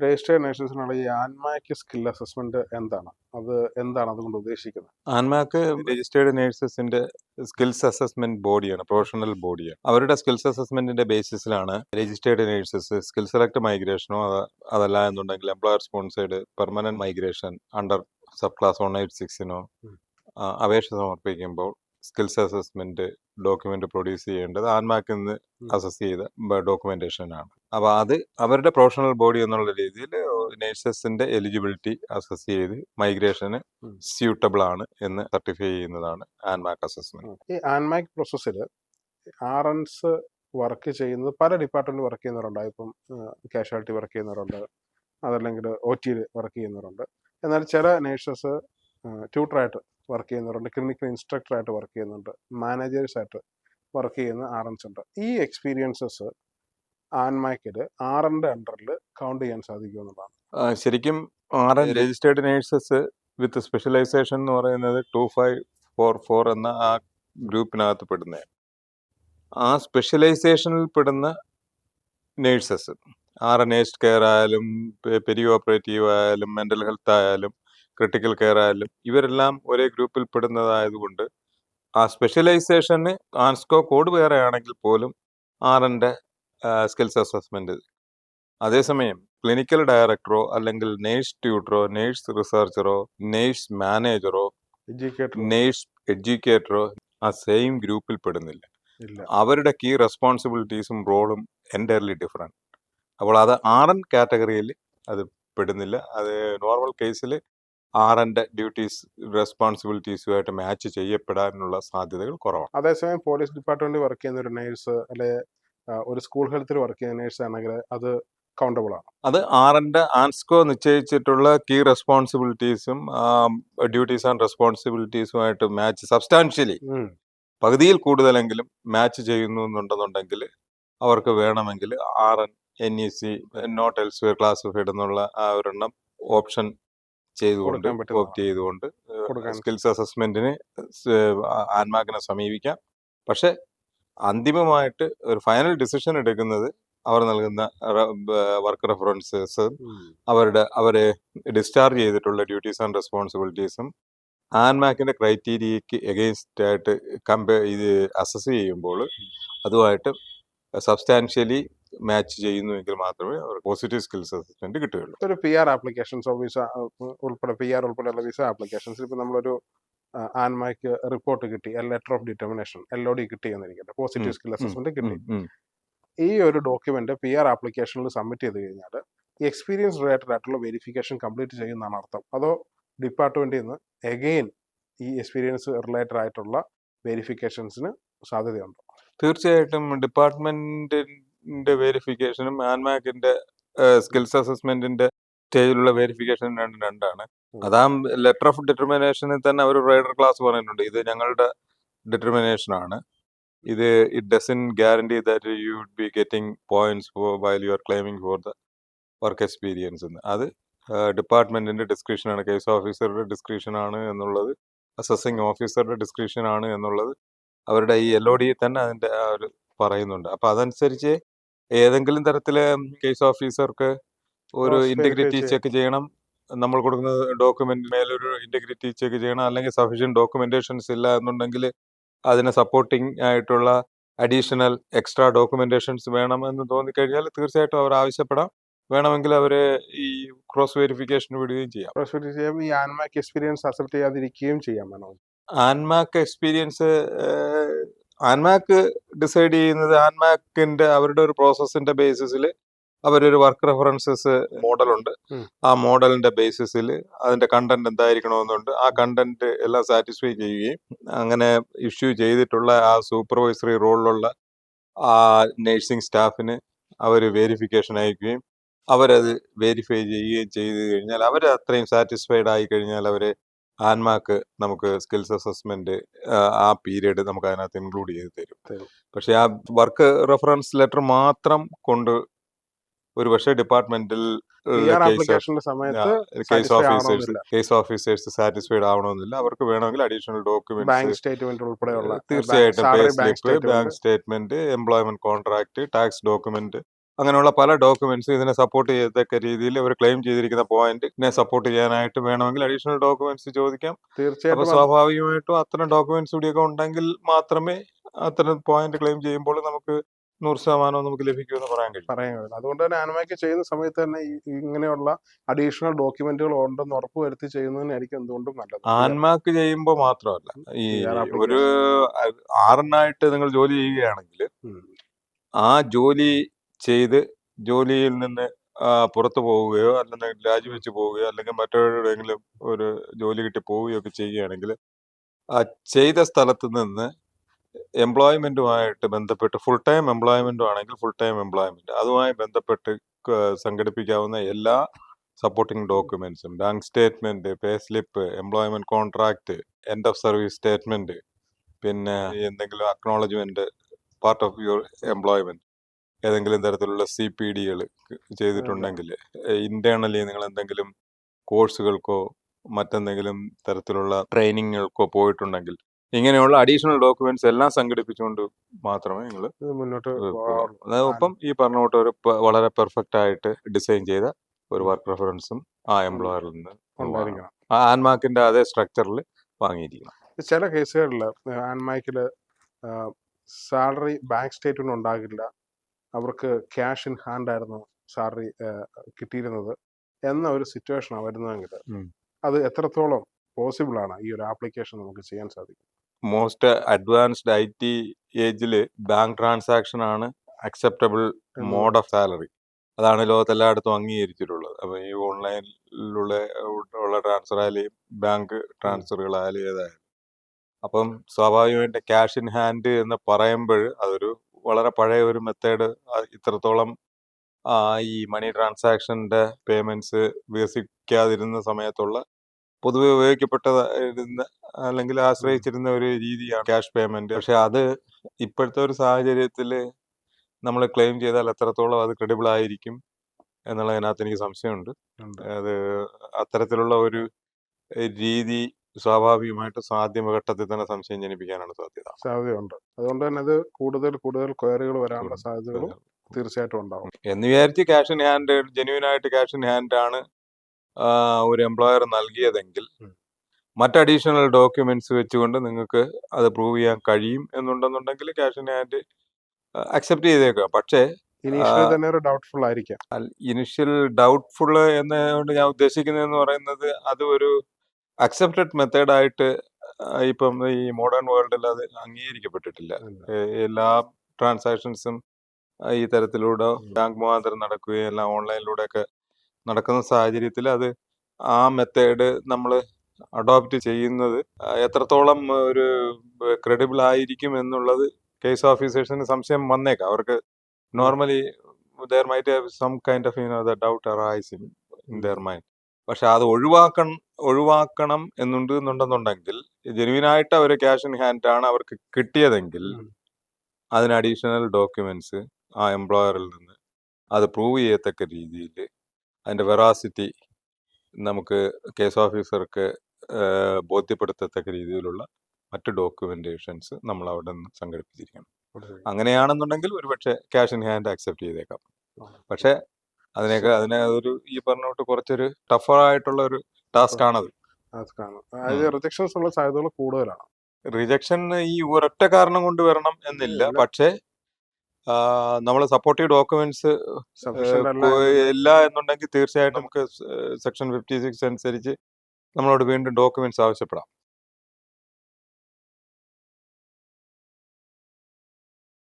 Registered നേഴ്സസിനുള്ള ഈ ആൻമാക്ക് skill assessment എന്താണ്? എന്താണ് അതുകൊണ്ട് ഉദ്ദേശിക്കുന്നത്? ആൻമാക്ക് രജിസ്റ്റേർഡ് നേഴ്സസിന്റെ സ്കിൽസ് അസസ്മെന്റ് ബോഡിയാണ്, പ്രൊഫഷണൽ ബോഡിയാണ്. അവരുടെ സ്കിൽസ് അസസ്മെന്റിന്റെ ബേസിസിലാണ് രജിസ്റ്റേർഡ് നേഴ്സസ് സ്കിൽ സെലക്ട് മൈഗ്രേഷനോ അതല്ല എന്നുണ്ടെങ്കിൽ employer sponsored permanent migration under sub class 186നോ അപേക്ഷ സമർപ്പിക്കുമ്പോൾ സ്കിൽസ് അസസ്മെന്റ് ഡോക്യുമെന്റ് പ്രൊഡ്യൂസ് ചെയ്യേണ്ടത് ആൻമാക്കിൽ നിന്ന് അസസ് ചെയ്ത ഡോക്യുമെന്റേഷൻ ആണ്. അപ്പൊ അത് അവരുടെ പ്രൊഫഷണൽ ബോഡി എന്നുള്ള രീതിയിൽ നേഴ്സസിന്റെ എലിജിബിലിറ്റി അസസ് ചെയ്ത് മൈഗ്രേഷന് സ്യൂട്ടബിൾ ആണ് എന്ന് സർട്ടിഫൈ ചെയ്യുന്നതാണ് ആൻമാക് അസസ്മെന്റ്. ഈ ആൻമാക് പ്രോസസ്സിൽ RNs വർക്ക് ചെയ്യുന്നത് പല ഡിപ്പാർട്ട്മെന്റിൽ വർക്ക് ചെയ്യുന്നവരുണ്ട്. ഇപ്പം കാഷ്വാലിറ്റി വർക്ക് ചെയ്യുന്നവരുണ്ട്, അതല്ലെങ്കിൽ OT വർക്ക് ചെയ്യുന്നവരുണ്ട്. എന്നാൽ ചില നേഴ്സസ് ട്യൂട്ടറായിട്ട് വർക്ക് ചെയ്യുന്നവരുണ്ട്, ക്ലിനിക്കൽ ഇൻസ്ട്രക്ടറായിട്ട് വർക്ക് ചെയ്യുന്നുണ്ട്, മാനേജേഴ്സായിട്ട് വർക്ക് ചെയ്യുന്ന RNs ഉണ്ട്. ഈ എക്സ്പീരിയൻസസ് ആൻമാക്കിൽ RNന്റെ അണ്ടറിൽ കൗണ്ട് ചെയ്യാൻ സാധിക്കുമെന്നുള്ളതാണ്. ശരിക്കും RN registered nurses with specialisation എന്ന് പറയുന്നത് 2544 എന്ന ആ ഗ്രൂപ്പിനകത്ത് പെടുന്നതാണ്. ആ സ്പെഷ്യലൈസേഷനിൽ പെടുന്ന നേഴ്സസ് RN ഏജ്ഡ് കെയർ ആയാലും പെരി ഓപ്പറേറ്റീവ് ആയാലും മെന്റൽ ഹെൽത്ത് ആയാലും ക്രിട്ടിക്കൽ കെയർ ആയാലും ഇവരെല്ലാം ഒരേ ഗ്രൂപ്പിൽ പെടുന്നതായതുകൊണ്ട് ആ സ്പെഷ്യലൈസേഷന് ആൻസ്കോ കോഡ് വേറെ ആണെങ്കിൽ പോലും RNന്റെ സ്കിൽസ് അസസ്മെന്റ്. അതേസമയം ക്ലിനിക്കൽ ഡയറക്ടറോ അല്ലെങ്കിൽ നേഴ്സ് ട്യൂട്ടറോ നേഴ്സ് റിസർച്ചറോ നേഴ്സ് മാനേജറോ നേഴ്സ് എഡ്യൂക്കേറ്ററോ ആ സെയിം ഗ്രൂപ്പിൽ പെടുന്നില്ല. അവരുടെ കീ റെസ്പോൺസിബിലിറ്റീസും റോളും എൻറ്റയർലി ഡിഫറെന്റ്. അപ്പോൾ അത് RN കാറ്റഗറിയിൽ അത് പെടുന്നില്ല. അത് നോർമൽ കേസിൽ RNന്റെ ഡ്യൂട്ടീസ് റെസ്പോൺസിബിലിറ്റീസുമായിട്ട് മാച്ച് ചെയ്യപ്പെടാനുള്ള സാധ്യതകൾ കുറവാണ്. അതേസമയം പോലീസ് ഡിപ്പാർട്ട്മെന്റിൽ വർക്ക് ചെയ്യുന്ന ഒരു നേഴ്സ് അല്ലെ ഒരു സ്കൂൾ ഹെൽത്തിൽ വർക്ക് ചെയ്യുന്ന നേഴ്സ് ആണെങ്കിൽ അത് കൗണ്ടബിൾ ആണ്. അത് RNന്റെ ആൻസ്കോ നിശ്ചയിച്ചിട്ടുള്ള കീ റെസ്പോൺസിബിലിറ്റീസും ഡ്യൂട്ടീസ് ആൻഡ് റെസ്പോൺസിബിലിറ്റീസുമായിട്ട് മാച്ച് സബ്സ്റ്റാൻഷ്യലി പകുതിയിൽ കൂടുതലെങ്കിലും മാച്ച് ചെയ്യുന്നു എന്നുണ്ടെന്നുണ്ടെങ്കിൽ അവർക്ക് വേണമെങ്കിൽ RN NEC not elsewhere classified എന്നുള്ള ആ ഒരെണ്ണം ഓപ്ഷൻ ചെയ്തുകൊണ്ട് ഓപ്റ്റ് ചെയ്തുകൊണ്ട് സ്കിൽസ് അസസ്മെന്റിന് ആൻമാക്കിനെ സമീപിക്കാം. പക്ഷെ അന്തിമമായിട്ട് ഒരു ഫൈനൽ ഡിസിഷൻ എടുക്കുന്നത് അവർ നൽകുന്ന വർക്ക് റെഫറൻസസ് അവരെ ഡിസ്ചാർജ് ചെയ്തിട്ടുള്ള ഡ്യൂട്ടീസ് ആൻഡ് റെസ്പോൺസിബിലിറ്റീസും ആൻമാക്കിന്റെ ക്രൈറ്റീരിയക്ക് എഗെയിൻസ്റ്റ് ആയിട്ട് ഇത് അസസ് ചെയ്യുമ്പോൾ അതുമായിട്ട് സബ്സ്റ്റാൻഷ്യലി മാച്ച് ചെയ്യുന്നുവെങ്കിൽ മാത്രമേ അവർ പോസിറ്റീവ് സ്കിൽസ് അസസ്മെന്റ് കിട്ടുകയുള്ളൂ. ഒരു PR ആപ്ലിക്കേഷൻസോ വിസ ഉൾപ്പെടെ PR ഉൾപ്പെടെയുള്ള വിസ ആപ്ലിക്കേഷൻസിൽ ഇപ്പം നമ്മളൊരു ആൻമാക്ക് റിപ്പോർട്ട് കിട്ടി, ലെറ്റർ ഓഫ് ഡിറ്റർമിനേഷൻ LOD കിട്ടി എന്നിരിക്കട്ടെ, പോസിറ്റീവ് സ്കിൽ അസസ്മെന്റ് കിട്ടി. ഈ ഒരു ഡോക്യുമെന്റ് PR ആപ്ലിക്കേഷനിൽ സബ്മിറ്റ് ചെയ്ത് കഴിഞ്ഞാൽ ഈ എക്സ്പീരിയൻസ് റിലേറ്റഡ് ആയിട്ടുള്ള വെരിഫിക്കേഷൻ കംപ്ലീറ്റ് ചെയ്യുന്നതാണ് അർത്ഥം? അതോ ഡിപ്പാർട്ട്മെന്റിൽ നിന്ന് എഗെയിൻ ഈ എക്സ്പീരിയൻസ് റിലേറ്റഡ് ആയിട്ടുള്ള വെരിഫിക്കേഷൻസിന് സാധ്യതയുണ്ടോ? തീർച്ചയായിട്ടും ഡിപ്പാർട്ട്മെന്റിന്റെ വെരിഫിക്കേഷനും ആൻമാക്കിന്റെ സ്കിൽസ് അസസ്മെന്റിന്റെ സ്റ്റേജിലുള്ള വെരിഫിക്കേഷൻ രണ്ടാണ്. അതാ ലെറ്റർ ഓഫ് ഡിറ്റർമിനേഷനിൽ തന്നെ അവർ റൈഡർ ക്ലാസ് പറയുന്നുണ്ട്, ഇത് ഞങ്ങളുടെ ഡിറ്റർമിനേഷൻ ആണ്, ഇത് it doesn't guarantee that you would be getting points while you are claiming for the work experience എന്ന്. അത് ഡിപ്പാർട്ട്മെന്റിന്റെ ഡിസ്ക്രിപ്ഷനാണ്, കേസ് ഓഫീസറുടെ ഡിസ്ക്രിപ്ഷൻ ആണ് എന്നുള്ളത്, അസസിങ് ഓഫീസറുടെ ഡിസ്ക്രിപ്ഷൻ ആണ് എന്നുള്ളത് അവരുടെ ഈ LOD തന്നെ അതിന്റെ ഒരു പറയുന്നുണ്ട്. അപ്പൊ അതനുസരിച്ച് ഏതെങ്കിലും തരത്തില് കേസ് ഓഫീസർക്ക് ഒരു ഇന്റഗ്രിറ്റി ചെക്ക് ചെയ്യണം, നമ്മൾ കൊടുക്കുന്ന ഡോക്യുമെന്റ് മേലൊരു ഇന്റഗ്രിറ്റി ചെക്ക് ചെയ്യണം, അല്ലെങ്കിൽ സഫീഷ്യന്റ് ഡോക്യുമെന്റേഷൻസ് ഇല്ല എന്നുണ്ടെങ്കിൽ അതിന് സപ്പോർട്ടിങ് ആയിട്ടുള്ള അഡീഷണൽ എക്സ്ട്രാ ഡോക്യുമെന്റേഷൻസ് വേണമെന്ന് തോന്നിക്കഴിഞ്ഞാൽ തീർച്ചയായിട്ടും അവർ ആവശ്യപ്പെടാം. വേണമെങ്കിൽ അവര് ഈ ക്രോസ് വെരിഫിക്കേഷൻ വിടുകയും ചെയ്യാം. ഈ ആൻമാക്ക് എക്സ്പീരിയൻസ് അക്സെപ്റ്റ് ചെയ്യാതിരിക്കുകയും ചെയ്യാം. ആൻമാക്ക് എക്സ്പീരിയൻസ് ആൻമാക്ക് ഡിസൈഡ് ചെയ്യുന്നത് ആൻമാക്കിന്റെ അവരുടെ ഒരു പ്രോസസ്സിന്റെ ബേസിസിൽ അവരൊരു വർക്ക് റെഫറൻസസ് മോഡലുണ്ട്. ആ മോഡലിന്റെ ബേസിസിൽ അതിന്റെ കണ്ടന്റ് എന്തായിരിക്കണമെന്നുണ്ട്. ആ കണ്ടന്റ് എല്ലാം സാറ്റിസ്ഫൈ ചെയ്യുകയും അങ്ങനെ ഇഷ്യൂ ചെയ്തിട്ടുള്ള ആ സൂപ്പർവൈസറി റോളിലുള്ള ആ നഴ്സിംഗ് സ്റ്റാഫിന് അവർ വെരിഫിക്കേഷൻ അയക്കുകയും അവരത് വെരിഫൈ ചെയ്യുകയും ചെയ്തു കഴിഞ്ഞാൽ അവർ അത്രയും സാറ്റിസ്ഫൈഡ് ആയി കഴിഞ്ഞാൽ അവര് ആൻമാക്ക് നമുക്ക് സ്കിൽസ് അസസ്മെന്റ് ആ പീരീഡ് നമുക്ക് അതിനകത്ത് ഇൻക്ലൂഡ് ചെയ്ത് തരും. പക്ഷെ ആ വർക്ക് റെഫറൻസ് ലെറ്റർ മാത്രം കൊണ്ട് ഒരു പക്ഷേ ഡിപ്പാർട്ട്മെന്റിൽ കേസ് ഓഫീസേഴ്സ് സാറ്റിസ്ഫൈഡ് ആവണമെന്നില്ല. അവർക്ക് വേണമെങ്കിൽ അഡീഷണൽ ഡോക്യുമെന്റ് തീർച്ചയായിട്ടും പേ slip, bank statement, employment contract, tax document അങ്ങനെയുള്ള പല ഡോക്യുമെന്റ്സും ഇതിനെ സപ്പോർട്ട് ചെയ്യത്തക്ക രീതിയിൽ അവർ ക്ലെയിം ചെയ്തിരിക്കുന്ന പോയിന്റിനെ സപ്പോർട്ട് ചെയ്യാനായിട്ട് വേണമെങ്കിൽ അഡീഷണൽ ഡോക്യുമെന്റ്സ് ചോദിക്കാം. അപ്പൊ തീർച്ചയായിട്ടും സ്വാഭാവികമായിട്ടും അത്തരം ഡോക്യുമെന്റ്സ് കൂടിയൊക്കെ ഉണ്ടെങ്കിൽ മാത്രമേ അത്തരം പോയിന്റ് ക്ലെയിം ചെയ്യുമ്പോൾ നമുക്ക് 100% നമുക്ക് ലഭിക്കുമെന്ന് പറയാൻ കഴിയും. പറയാൻ കഴിയും. അതുകൊണ്ട് തന്നെ ആൻമാക്ക് ചെയ്യുന്ന സമയത്ത് തന്നെ ഇങ്ങനെയുള്ള അഡീഷണൽ ഡോക്യുമെന്റുകൾ ഉണ്ടെന്ന് ഉറപ്പുവരുത്തി ചെയ്യുന്നതിനായിരിക്കും എന്തുകൊണ്ടും നല്ലത്. ആൻമാക്ക് ചെയ്യുമ്പോൾ മാത്രമല്ല, ഈ ഒരു ആറിനായിട്ട് നിങ്ങൾ ജോലി ചെയ്യുകയാണെങ്കിൽ ആ ജോലി ചെയ്ത് ജോലിയിൽ നിന്ന് പുറത്തു പോവുകയോ അല്ലെങ്കിൽ രാജിവെച്ച് പോവുകയോ അല്ലെങ്കിൽ മറ്റെവിടെയെങ്കിലും ഒരു ജോലി കിട്ടി പോവുകയോ ഒക്കെ ചെയ്യുകയാണെങ്കിൽ ആ ചെയ്ത സ്ഥലത്ത് നിന്ന് എംപ്ലോയ്മെന്റുമായിട്ട് ബന്ധപ്പെട്ട് ഫുൾ ടൈം എംപ്ലോയ്മെന്റും ആണെങ്കിൽ ഫുൾ ടൈം എംപ്ലോയ്മെന്റ് അതുമായി ബന്ധപ്പെട്ട് സംഘടിപ്പിക്കാവുന്ന എല്ലാ സപ്പോർട്ടിംഗ് ഡോക്യുമെന്റ്സും, bank statement, pay slip, employment contract, end of service statement, പിന്നെ എന്തെങ്കിലും acknowledgement part of your employment, ഏതെങ്കിലും തരത്തിലുള്ള CPDകൾ ചെയ്തിട്ടുണ്ടെങ്കിൽ, ഇന്റേണലി നിങ്ങൾ എന്തെങ്കിലും കോഴ്സുകൾക്കോ മറ്റെന്തെങ്കിലും തരത്തിലുള്ള ട്രെയിനിങ്ങുകൾക്കോ പോയിട്ടുണ്ടെങ്കിൽ, ഇങ്ങനെയുള്ള അഡീഷണൽ ഡോക്യുമെന്റ്സ് എല്ലാം സംഘടിപ്പിച്ചുകൊണ്ട് മാത്രമേ നിങ്ങൾ മുന്നോട്ട് ഒപ്പം ഈ പറഞ്ഞ കൊണ്ട് ഒരു വളരെ പെർഫെക്റ്റ് ആയിട്ട് ഡിസൈൻ ചെയ്ത ഒരു വർക്ക് റെഫറൻസും ആ എംപ്ലോയറിൽ നിന്ന് ഉണ്ടായിരിക്കണം. ആ ആൻമാർക്കിന്റെ അതേ സ്ട്രക്ചറിൽ വാങ്ങിയിരിക്കണം. ചില കേസുകളിൽ ആൻമാക്കില് സാലറി ബാങ്ക് സ്റ്റേറ്റ്മെന്റ് ഉണ്ടാകില്ല, അവർക്ക് ക്യാഷ് ഇൻ ഹാൻഡ് ആയിരുന്നു സാലറി കിട്ടിയിരുന്നത് എന്ന ഒരു സിറ്റുവേഷനാണ് വരുന്നതെങ്കിൽ അത് എത്രത്തോളം പോസിബിൾ ആണ് ഈ ഒരു ആപ്ലിക്കേഷൻ നമുക്ക് ചെയ്യാൻ സാധിക്കും? മോസ്റ്റ് അഡ്വാൻസ്ഡ് IT ഏജിൽ ബാങ്ക് ട്രാൻസാക്ഷൻ ആണ് അക്സെപ്റ്റബിൾ മോഡ് ഓഫ് സാലറി. അതാണ് ലോകത്തെല്ലായിടത്തും അംഗീകരിച്ചിട്ടുള്ളത്. അപ്പൊ ഈ ഓൺലൈനിലുള്ള ട്രാൻസ്ഫർ ആയാലും ബാങ്ക് ട്രാൻസ്ഫറുകളായാലും ഏതായാലും, അപ്പം സ്വാഭാവികമായിട്ട് ക്യാഷ് ഇൻ ഹാൻഡ് എന്ന് പറയുമ്പോൾ അതൊരു വളരെ പഴയ ഒരു മെത്തേഡ്. ഇത്രത്തോളം ഈ മണി ട്രാൻസാക്ഷന്റെ പേയ്മെന്റ്സ് വികസിക്കാതിരുന്ന സമയത്തുള്ള പൊതുവെ ഉപയോഗിക്കപ്പെട്ടതായിരുന്ന അല്ലെങ്കിൽ ആശ്രയിച്ചിരുന്ന ഒരു രീതിയാണ് ക്യാഷ് പേയ്മെന്റ്. പക്ഷെ അത് ഇപ്പോഴത്തെ ഒരു സാഹചര്യത്തിൽ നമ്മൾ ക്ലെയിം ചെയ്താൽ എത്രത്തോളം അത് ക്രെഡിബിൾ ആയിരിക്കും എന്നുള്ളതിനകത്ത് എനിക്ക് സംശയമുണ്ട്. അത് അത്തരത്തിലുള്ള ഒരു രീതി സ്വാഭാവികമായിട്ടും സാധ്യമഘട്ടത്തിൽ തന്നെ സംശയം ജനിപ്പിക്കാനാണ് സാധ്യതയുണ്ട്. അതുകൊണ്ട് തന്നെ അത് കൂടുതൽ ക്വയറികൾ വരാനുള്ള സാധ്യതകളും തീർച്ചയായിട്ടും ഉണ്ടാവും. എന്ന് വിചാരിച്ച് ക്യാഷ് ഇൻ ഹാൻഡ്, ജെന്യൂൻ ആയിട്ട് ക്യാഷ് ഇൻ ഹാൻഡ് ആണ് ഒരു എംപ്ലോയർ നൽകിയതെങ്കിൽ മറ്റ് അഡീഷണൽ ഡോക്യുമെന്റ്സ് വെച്ചുകൊണ്ട് നിങ്ങൾക്ക് അത് പ്രൂവ് ചെയ്യാൻ കഴിയും എന്നുണ്ടെന്നുണ്ടെങ്കിൽ ക്യാഷ് ഇൻ ഹാൻഡ് അക്സെപ്റ്റ് ചെയ്തേക്കാം. പക്ഷേ ഇനീഷ്യലി തന്നെ ഒരു ഡൗട്ട്ഫുൾ ആയിരിക്കാം. ഇനിഷ്യൽ ഡൗട്ട്ഫുൾ എന്നതുകൊണ്ട് ഞാൻ ഉദ്ദേശിക്കുന്നതെന്ന് പറയുന്നത് അത് ഒരു അക്സെപ്റ്റഡ് മെത്തേഡായിട്ട് ഇപ്പം ഈ മോഡേൺ വേൾഡിൽ അത് അംഗീകരിക്കപ്പെട്ടിട്ടില്ല. എല്ലാ ട്രാൻസാക്ഷൻസും ഈ തരത്തിലൂടെ ബാങ്ക് മുഖാന്തരം നടക്കുകയും എല്ലാം ഓൺലൈനിലൂടെ ഒക്കെ നടക്കുന്ന സാഹചര്യത്തിൽ അത് ആ മെത്തേഡ് നമ്മൾ അഡോപ്റ്റ് ചെയ്യുന്നത് എത്രത്തോളം ഒരു ക്രെഡിബിൾ ആയിരിക്കും എന്നുള്ളത് കേസ് ഓഫീസേഴ്സിന് സംശയം വന്നേക്കാം. അവർക്ക് normally there might have some kind of the doubt arising in their mind. പക്ഷെ അത് ഒഴിവാക്കണം എന്നുണ്ടെന്നുണ്ടെങ്കിൽ ജെന്യൂനായിട്ട് അവർ ക്യാഷ് ഇൻ ഹാൻഡ് ആണ് അവർക്ക് കിട്ടിയതെങ്കിൽ അതിന് അഡീഷണൽ ഡോക്യുമെന്റ്സ് ആ എംപ്ലോയറിൽ നിന്ന് അത് പ്രൂവ് ചെയ്യത്തക്ക രീതിയിൽ അതിന്റെ വെറാസിറ്റി നമുക്ക് കേസ് ഓഫീസർക്ക് ബോധ്യപ്പെടുത്തത്തക്ക രീതിയിലുള്ള മറ്റ് ഡോക്യുമെന്റേഷൻസ് നമ്മൾ അവിടെ നിന്ന് സംഘടിപ്പിച്ചിരിക്കണം. അങ്ങനെയാണെന്നുണ്ടെങ്കിൽ ഒരുപക്ഷെ ക്യാഷ് ഇൻ ഹാൻഡ് അക്സെപ്റ്റ് ചെയ്തേക്കാം. പക്ഷെ അതിനെ ഒരു ഈ പറഞ്ഞോട്ട് കുറച്ചൊരു ടഫായിട്ടുള്ള ഒരു ടാസ്ക് ആണത്. റിജക്ഷൻസ് ഉള്ള സാധ്യതകൾ കൂടുതലാണ്. റിജക്ഷൻ ഈ ഒരൊറ്റ കാരണം കൊണ്ട് വരണം എന്നില്ല. പക്ഷേ നമ്മൾ സപ്പോർട്ടീവ് ഡോക്യുമെന്റ്സ് ഇല്ല എന്നുണ്ടെങ്കിൽ തീർച്ചയായിട്ടും നമുക്ക് സെക്ഷൻ 56 അനുസരിച്ച് നമ്മളോട് വീണ്ടും ഡോക്യുമെന്റ്സ് ആവശ്യപ്പെടാം.